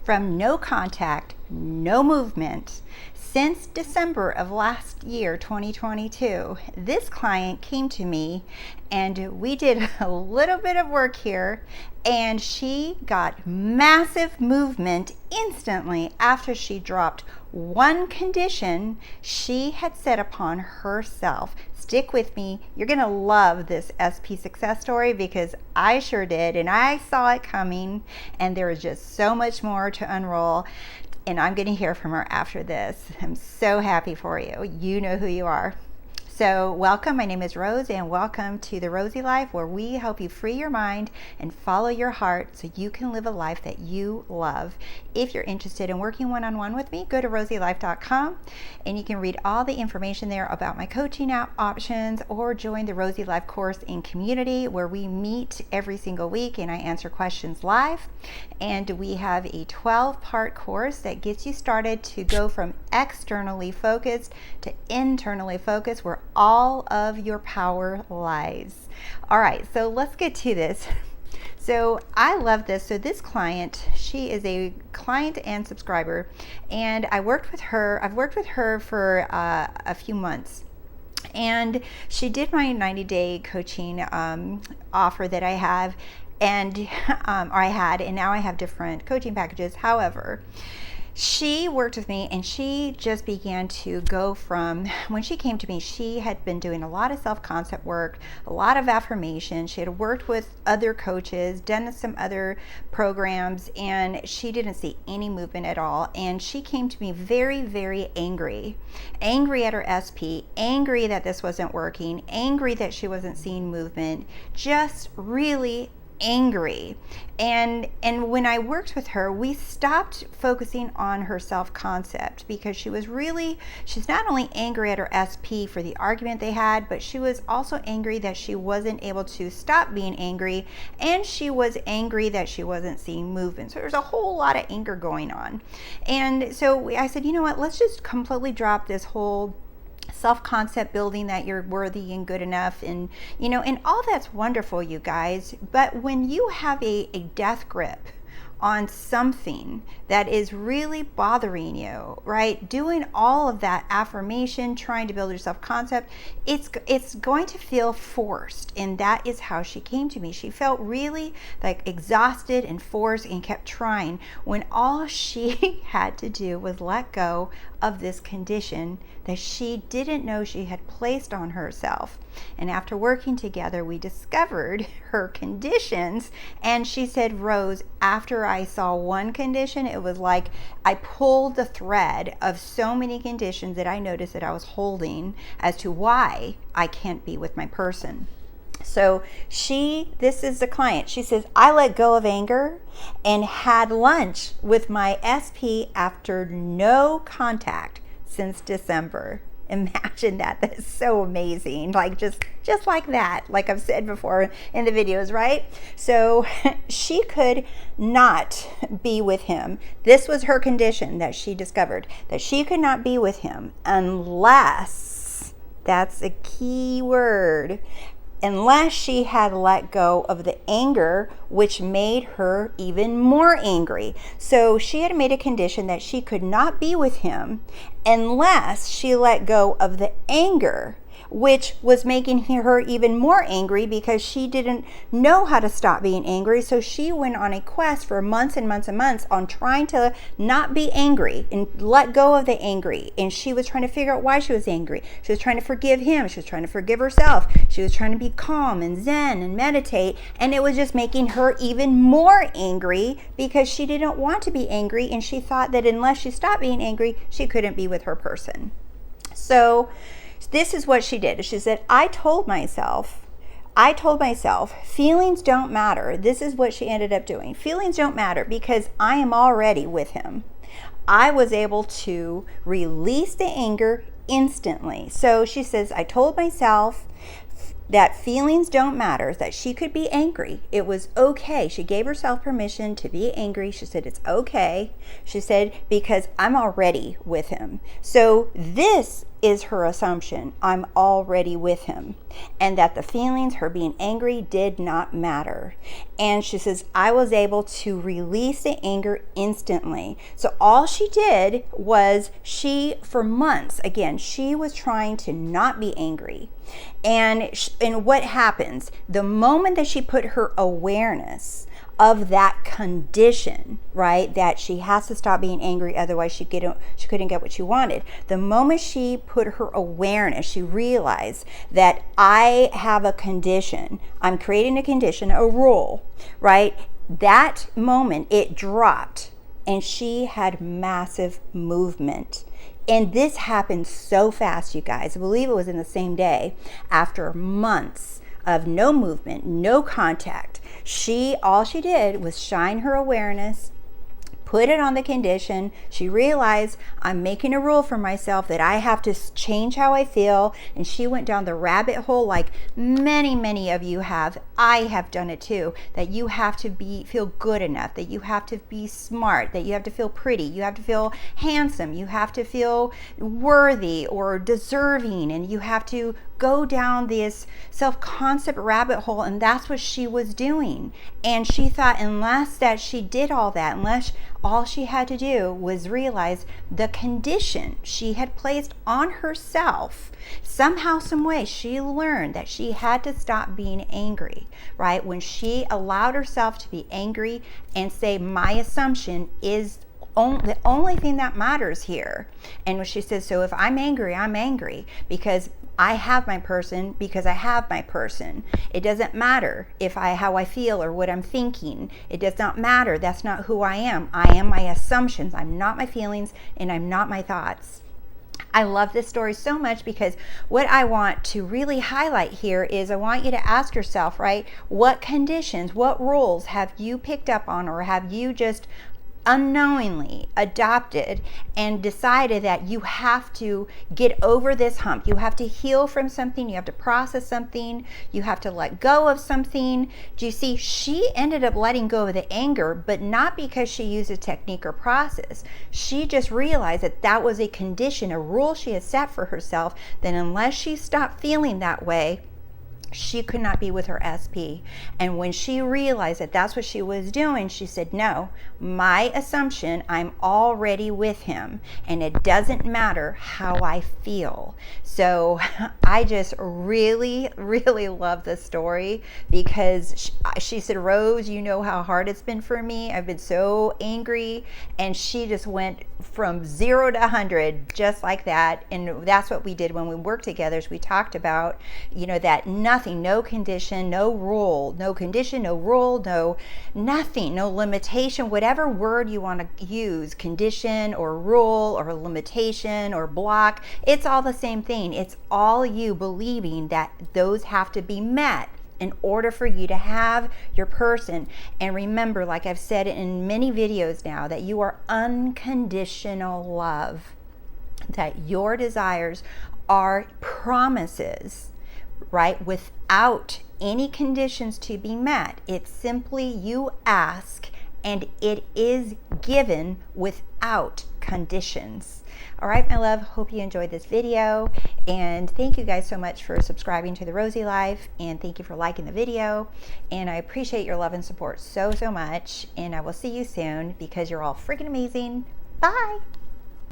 from no contact, no movement, since December of last year, 2022, this client came to me and we did a little bit of work here, and she got massive movement instantly after she dropped one condition she had set upon herself. Stick with me. You're going to love this SP success story because I sure did, and I saw it coming, and there is just so much more to unroll. And I'm going to hear from her after this. I'm so happy for you. You know who you are. So welcome. My name is Rose, and welcome to The Rosey Life, where we help you free your mind and follow your heart so you can live a life that you love. If you're interested in working one-on-one with me, go to RoseyLife.com, and you can read all the information there about my coaching options, or join the Rosey Life course and community, where we meet every single week and I answer questions live. And we have a 12-part course that gets you started to go from externally focused to internally focused, where all of your power lies. All right, so let's get to this. So I love this. So this client, she is a client and subscriber, and I've worked with her for a few months. And she did my 90-day coaching offer that I have, and now I have different coaching packages. However, she worked with me, and she just began to go from, when she came to me, she had been doing a lot of self-concept work, a lot of affirmation. She had worked with other coaches, done some other programs, and she didn't see any movement at all. And she came to me very, very angry at her SP, angry that this wasn't working, angry that she wasn't seeing movement, just really angry. And when I worked with her, we stopped focusing on her self-concept, because she's not only angry at her SP for the argument they had, but she was also angry that she wasn't able to stop being angry, and she was angry that she wasn't seeing movement. So there's a whole lot of anger going on. And so I said, you know what, let's just completely drop this whole self-concept building that you're worthy and good enough, and and all that's wonderful, you guys. But when you have a death grip on something that is really bothering you, right? Doing all of that affirmation, trying to build your self-concept, it's going to feel forced. And that is how she came to me. She felt really like exhausted and forced, and kept trying, when all she had to do was let go of this condition that she didn't know she had placed on herself. And after working together, we discovered her conditions, and she said, Rose, after I saw one condition, it was like I pulled the thread of so many conditions that I noticed that I was holding as to why I can't be with my person. So this is the client. She says, I let go of anger and had lunch with my SP after no contact since December. Imagine that. That's so amazing. Like just like that, like I've said before in the videos, right? So she could not be with him. This was her condition that she discovered, that she could not be with him unless, that's a key word, unless she had let go of the anger, which made her even more angry. So she had made a condition that she could not be with him unless she let go of the anger, which was making her even more angry, because she didn't know how to stop being angry. So she went on a quest for months and months and months on trying to not be angry and let go of the angry. And she was trying to figure out why she was angry. She was trying to forgive him. She was trying to forgive herself. She was trying to be calm and zen and meditate. And it was just making her even more angry, because she didn't want to be angry. And she thought that unless she stopped being angry, she couldn't be with her person. So this is what she did. She said, I told myself, feelings don't matter. This is what she ended up doing. Feelings don't matter because I am already with him. I was able to release the anger instantly. So she says, I told myself that feelings don't matter, that she could be angry. It was okay. She gave herself permission to be angry. She said, it's okay. She said, because I'm already with him. So this is her assumption. I'm already with him. And that the feelings, her being angry, did not matter. And she says, I was able to release the anger instantly. So all she did was for months, again, she was trying to not be angry. And what happens? The moment that she put her awareness of that condition, right, that she has to stop being angry, otherwise she couldn't get what she wanted. The moment she put her awareness, she realized that I have a condition, I'm creating a condition, a rule, right? That moment it dropped and she had massive movement. And this happened so fast, you guys. I believe it was in the same day. After months of no movement, no contact, all she did was shine her awareness, put it on the condition. She realized, I'm making a rule for myself that I have to change how I feel. And she went down the rabbit hole like many of you have. I have done it too, that you have to feel good enough, that you have to be smart, that you have to feel pretty, you have to feel handsome, you have to feel worthy or deserving, and you have to go down this self-concept rabbit hole. And that's what she was doing. And she thought unless that she did all that, unless all she had to do was realize the condition she had placed on herself, somehow, some way, she learned that she had to stop being angry, right? When she allowed herself to be angry and say, my assumption is the only thing that matters here. And when she says, so if I'm angry because I have my person, because I have my person. It doesn't matter how I feel or what I'm thinking. It does not matter. That's not who I am. I am my assumptions. I'm not my feelings, and I'm not my thoughts. I love this story so much because what I want to really highlight here is I want you to ask yourself, right, what conditions, what rules have you picked up on, or have you just unknowingly adopted and decided that you have to get over this hump. You have to heal from something. You have to process something. You have to let go of something. Do you see? She ended up letting go of the anger, but not because she used a technique or process. She just realized that that was a condition, a rule she had set for herself, that unless she stopped feeling that way, she could not be with her SP. And when she realized that that's what she was doing, she said, no, my assumption, I'm already with him, and it doesn't matter how I feel. So I just really love this story because she said, Rose, you know how hard it's been for me. I've been so angry. And she just went from 0 to 100 just like that. And that's what we did when we worked together. Is we talked about, that nothing, no condition, no rule, no condition, no rule, no nothing, no limitation, whatever word you want to use, condition or rule or limitation or block, it's all the same thing. It's all you believing that those have to be met in order for you to have your person. And remember, like I've said in many videos now, that you are unconditional love, that your desires are promises, right? Without any conditions to be met. It's simply you ask and it is given without conditions. All right, my love, hope you enjoyed this video, and thank you guys so much for subscribing to The Rosey Life, and thank you for liking the video, and I appreciate your love and support so much, and I will see you soon because you're all freaking amazing. Bye.